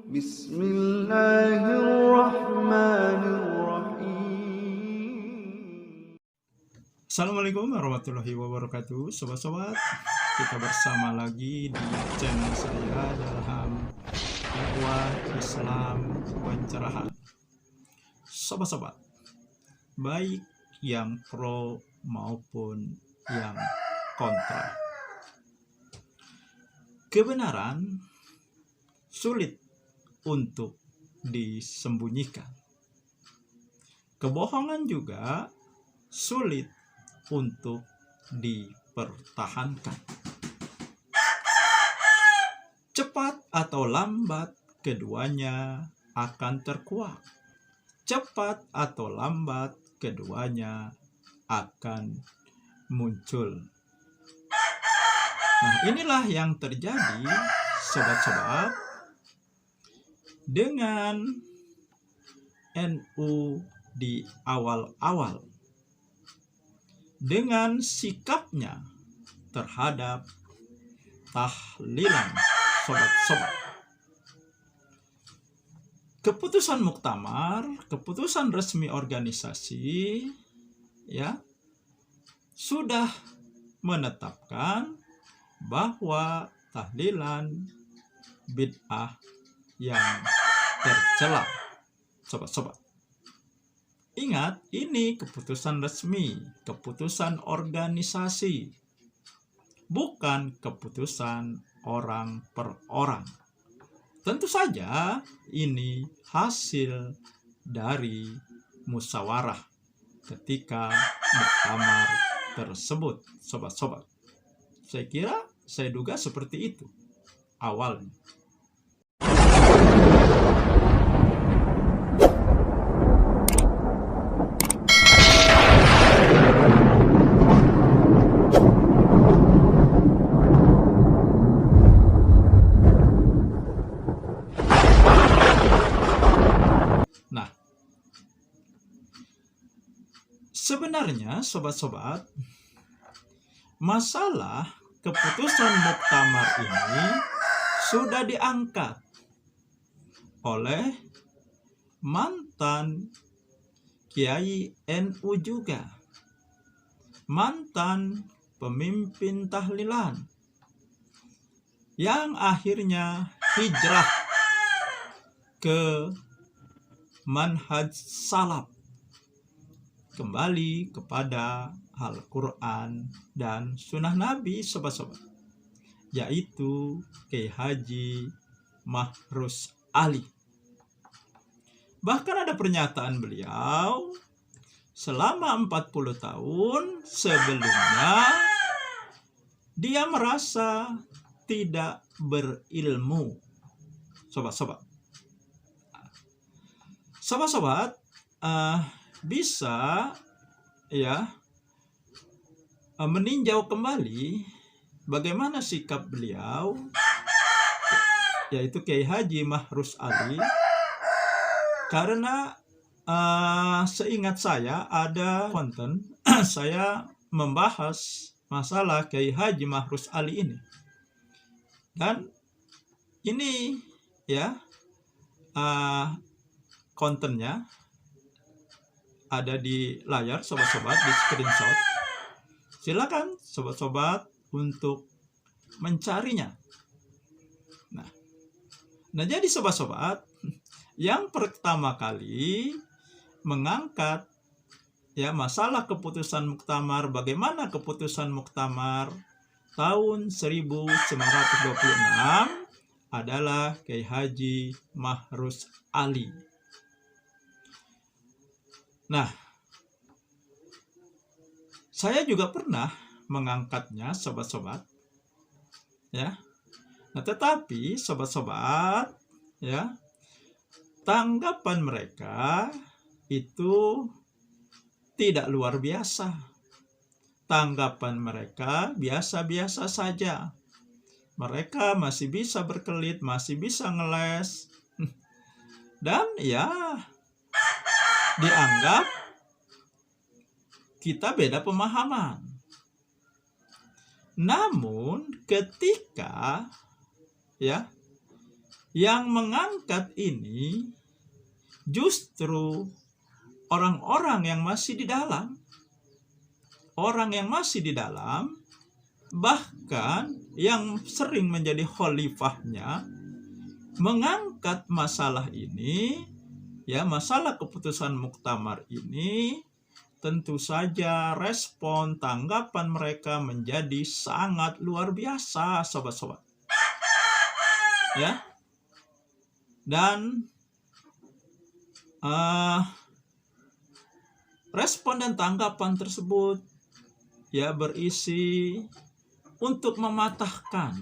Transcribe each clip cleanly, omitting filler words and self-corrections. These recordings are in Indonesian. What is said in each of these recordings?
Bismillahirrahmanirrahim. Assalamualaikum warahmatullahi wabarakatuh. Sobat-sobat, kita bersama lagi di channel saya dalam dakwah Islam pencerahan. Sobat-sobat, baik yang pro maupun yang kontra, kebenaran sulit untuk disembunyikan. Kebohongan juga sulit untuk dipertahankan. Cepat atau lambat keduanya akan terkuak. Cepat atau lambat keduanya akan muncul. Nah, inilah yang terjadi, sobat-sobat, dengan NU di awal-awal, dengan sikapnya terhadap tahlilan, sobat-sobat. Keputusan muktamar, keputusan resmi organisasi, ya, sudah menetapkan bahwa tahlilan bid'ah yang tercela, sobat-sobat. Ingat, ini keputusan resmi, keputusan organisasi, bukan keputusan orang per orang. Tentu saja ini hasil dari musyawarah ketika muktamar tersebut, sobat-sobat. Saya duga seperti itu awalnya. Nah, sebenarnya sobat-sobat, masalah keputusan muktamar ini sudah diangkat oleh mantan Kiai NU juga, mantan pemimpin tahlilan yang akhirnya hijrah ke manhaj salaf, kembali kepada Al-Quran dan Sunnah Nabi, sobat-sobat, yaitu Kiai Haji Mahruz Ali. Bahkan ada pernyataan beliau selama 40 tahun sebelumnya dia merasa tidak berilmu, sobat-sobat. Sobat-sobat, bisa ya meninjau kembali bagaimana sikap beliau, yaitu Kiai Haji Mahruz Ali, karena seingat saya ada konten saya membahas masalah Kiai Haji Mahruz Ali ini, dan ini ya kontennya ada di layar, sobat-sobat, di screenshot. Silakan sobat-sobat untuk mencarinya. Nah, jadi sobat-sobat, yang pertama kali mengangkat ya masalah keputusan muktamar, bagaimana keputusan muktamar tahun 1926 adalah Kiai Haji Mahruz Ali. Nah, saya juga pernah mengangkatnya, sobat-sobat, ya. Nah, tetapi sobat-sobat, ya, tanggapan mereka itu tidak luar biasa. Tanggapan mereka biasa-biasa saja. Mereka masih bisa berkelit, masih bisa ngeles, dan ya dianggap kita beda pemahaman. Namun ketika ya Yang mengangkat ini justru orang-orang yang masih di dalam. Orang yang masih di dalam, bahkan yang sering menjadi khalifahnya, mengangkat masalah ini, ya, masalah keputusan muktamar ini. Tentu saja respon tanggapan mereka menjadi sangat luar biasa, sobat-sobat. Ya. Dan respon dan tanggapan tersebut ya berisi untuk mematahkan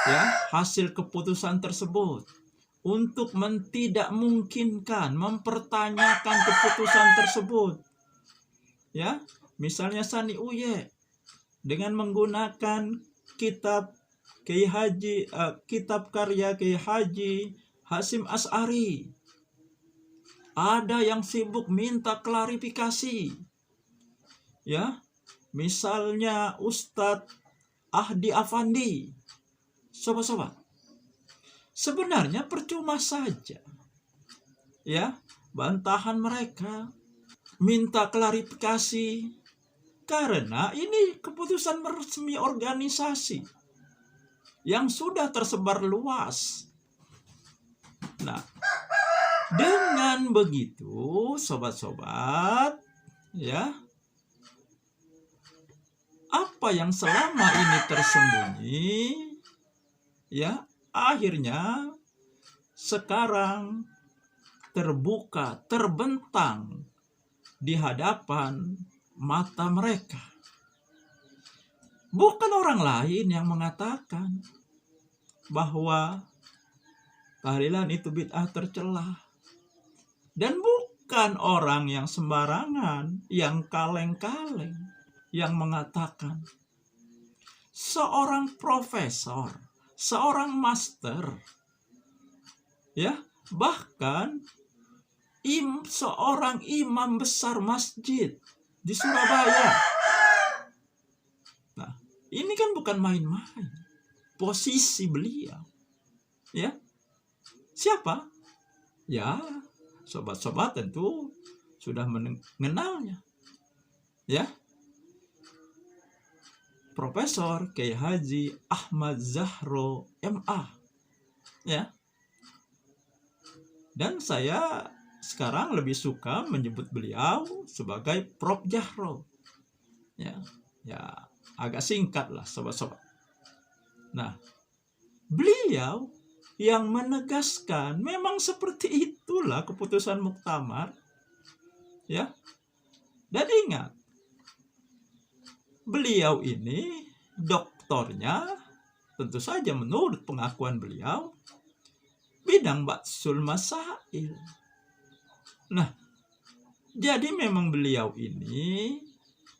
ya hasil keputusan tersebut, untuk tidak mungkinkan mempertanyakan keputusan tersebut. Ya, misalnya Sani Uye dengan menggunakan kitab kitab karya Kiai Haji Hasyim Asy'ari. Ada yang sibuk minta klarifikasi. Ya, misalnya Ustadz Ahdi Afandi. Sobat-sobat, sebenarnya percuma saja. Ya, bantahan mereka, minta klarifikasi, karena ini keputusan resmi organisasi yang sudah tersebar luas. Nah, dengan begitu, sobat-sobat, ya, apa yang selama ini tersembunyi, ya, akhirnya sekarang terbuka, terbentang di hadapan mata mereka. Bukan orang lain yang mengatakan bahwa tahlilan itu bid'ah tercela. Dan bukan orang yang sembarangan, yang kaleng-kaleng, yang mengatakan. Seorang profesor, seorang master, ya, bahkan seorang imam besar masjid di Surabaya. Nah, ini kan bukan main-main posisi beliau. Ya, siapa? Ya, sobat-sobat tentu sudah mengenalnya. Ya, Profesor Kiai Haji Ahmad Zahro MA. Ya. Dan saya sekarang lebih suka menyebut beliau sebagai Prof Zahro. Ya, agak singkat lah, sobat-sobat. Nah, beliau yang menegaskan memang seperti itulah keputusan muktamar. Ya. Dan ingat, beliau ini doktornya tentu saja menurut pengakuan beliau bidang Ba'sul Masail. Nah, jadi memang beliau ini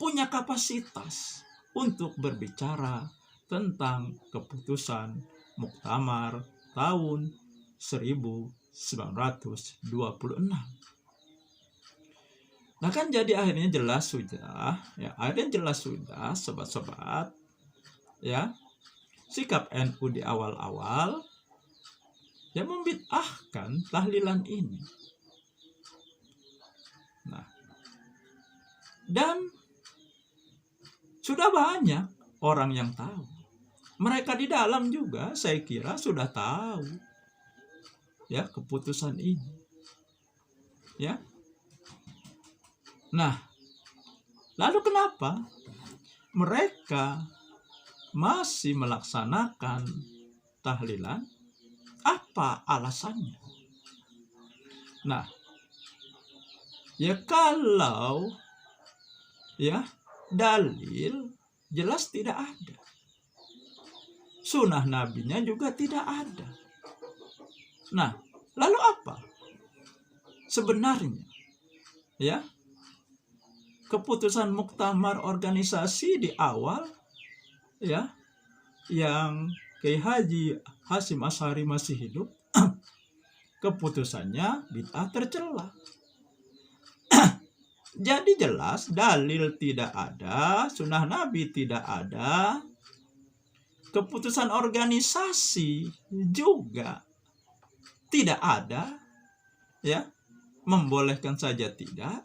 punya kapasitas untuk berbicara tentang keputusan muktamar tahun 1926. Nah kan jadi akhirnya jelas sudah, ya, sobat-sobat, ya, sikap NU di awal-awal ya membid'ahkan tahlilan ini. Nah, dan sudah banyak orang yang tahu. Mereka di dalam juga saya kira sudah tahu ya keputusan ini. Ya. Nah, lalu kenapa mereka masih melaksanakan tahlilan? Apa alasannya? Nah, ya kalau ya dalil jelas tidak ada. Sunnah nabinya juga tidak ada. Nah, lalu apa? Sebenarnya ya keputusan muktamar organisasi di awal ya yang Kiai Haji Hasyim Asy'ari masih hidup, keputusannya bid'ah tercela. Jadi jelas dalil tidak ada, sunnah Nabi tidak ada, keputusan organisasi juga tidak ada, ya, membolehkan saja tidak.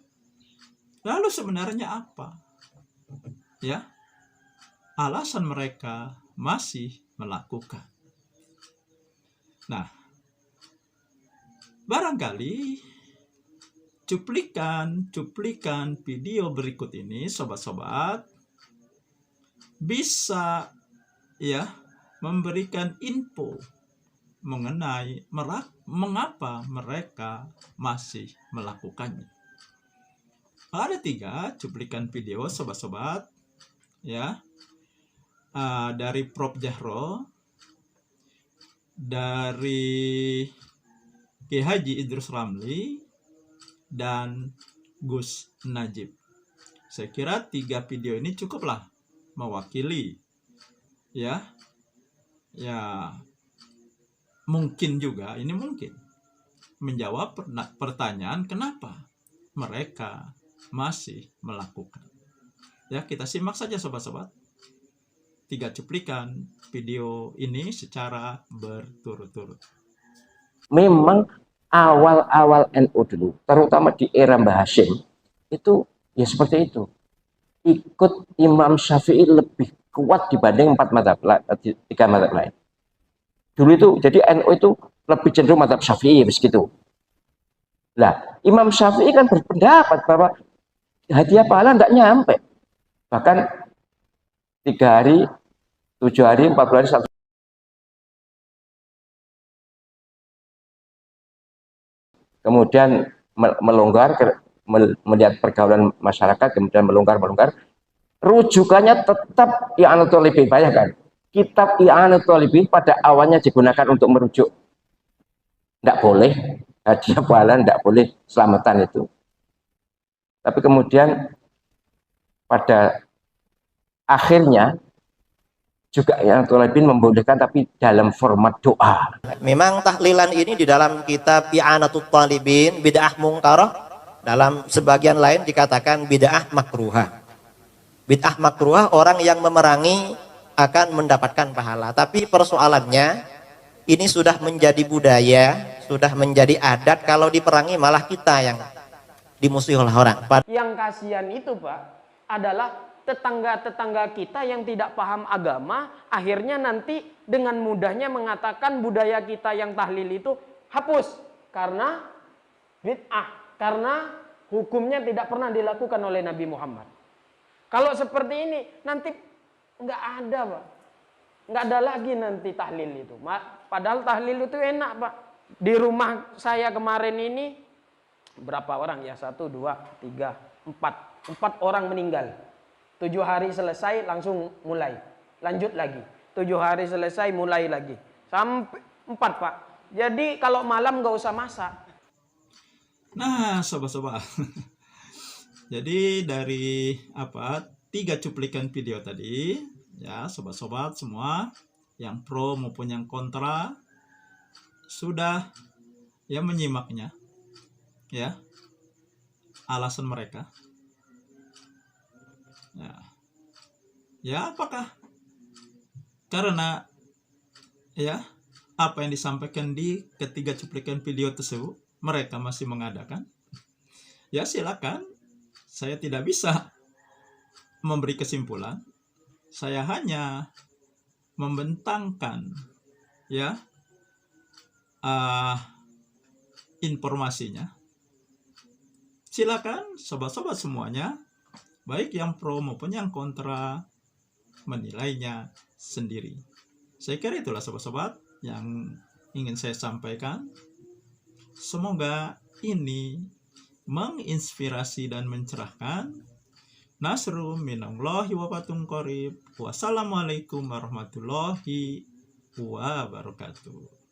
Lalu sebenarnya apa, ya, alasan mereka masih melakukan? Nah, barangkali cuplikan video berikut ini, sobat-sobat, bisa, ya, memberikan info mengenai mengapa mereka masih melakukannya. Ada 3 cuplikan video, sobat-sobat, ya, dari Prof. Jahro, dari Kiai Haji Idrus Ramli, dan Gus Najib. Saya kira 3 video ini cukuplah mewakili, ya, mungkin juga ini mungkin menjawab pertanyaan kenapa mereka masih melakukan. Ya, kita simak saja sobat-sobat 3 cuplikan video ini secara berturut-turut. Memang awal-awal NU dulu, terutama di era Mbah Hashim, itu ya seperti itu. Ikut Imam Syafi'i lebih kuat dibanding 3 mazhab lain. Dulu itu, jadi NU itu lebih cenderung mazhab Syafi'i, begitu. Nah, Imam Syafi'i kan berpendapat bahwa hadiah pahala tidak nyampe. Bahkan 3 hari, 7 hari, 40 hari, 1. Kemudian melonggar, melihat pergaulan masyarakat, kemudian melonggar. Rujukannya tetap I'anatul Talibin. Bayangkan, kitab I'anatul Talibin pada awalnya digunakan untuk merujuk. Tidak boleh hadiah pahala, tidak boleh selamatan itu. Tapi kemudian pada akhirnya juga I'anatul Talibin membolehkan, tapi dalam format doa. Memang tahlilan ini di dalam kitab I'anatul Talibin bid'ah mungkarah, dalam sebagian lain dikatakan bid'ah makruhah. Bid'ah makruhah orang yang memerangi akan mendapatkan pahala. Tapi persoalannya ini sudah menjadi budaya, sudah menjadi adat, kalau diperangi malah kita yang dimusuhi oleh orang. Yang kasihan itu Pak adalah tetangga-tetangga kita yang tidak paham agama, akhirnya nanti dengan mudahnya mengatakan budaya kita yang tahlil itu hapus karena bid'ah, karena hukumnya tidak pernah dilakukan oleh Nabi Muhammad. Kalau seperti ini nanti nggak ada Pak, nggak ada lagi nanti tahlil itu. Padahal tahlil itu enak Pak. Di rumah saya kemarin ini berapa orang ya? 1, 2, 3, 4 orang meninggal. 7 hari selesai langsung mulai, lanjut lagi. 7 hari selesai mulai lagi. Sampai 4 Pak. Jadi kalau malam nggak usah masak. Nah, sobat-sobat. Jadi dari 3 cuplikan video tadi, ya sobat-sobat semua yang pro maupun yang kontra sudah ya menyimaknya, ya alasan mereka. Ya apakah karena ya apa yang disampaikan di ketiga cuplikan video tersebut mereka masih mengadakan? Ya silakan, saya tidak bisa memberi kesimpulan. Saya hanya membentangkan ya informasinya. Silakan sobat-sobat semuanya, baik yang pro maupun yang kontra, menilainya sendiri. Saya kira itulah sobat-sobat yang ingin saya sampaikan. Semoga ini menginspirasi dan mencerahkan. Nasru minallahi wa fatun qarib. Wassalamualaikum warahmatullahi wabarakatuh.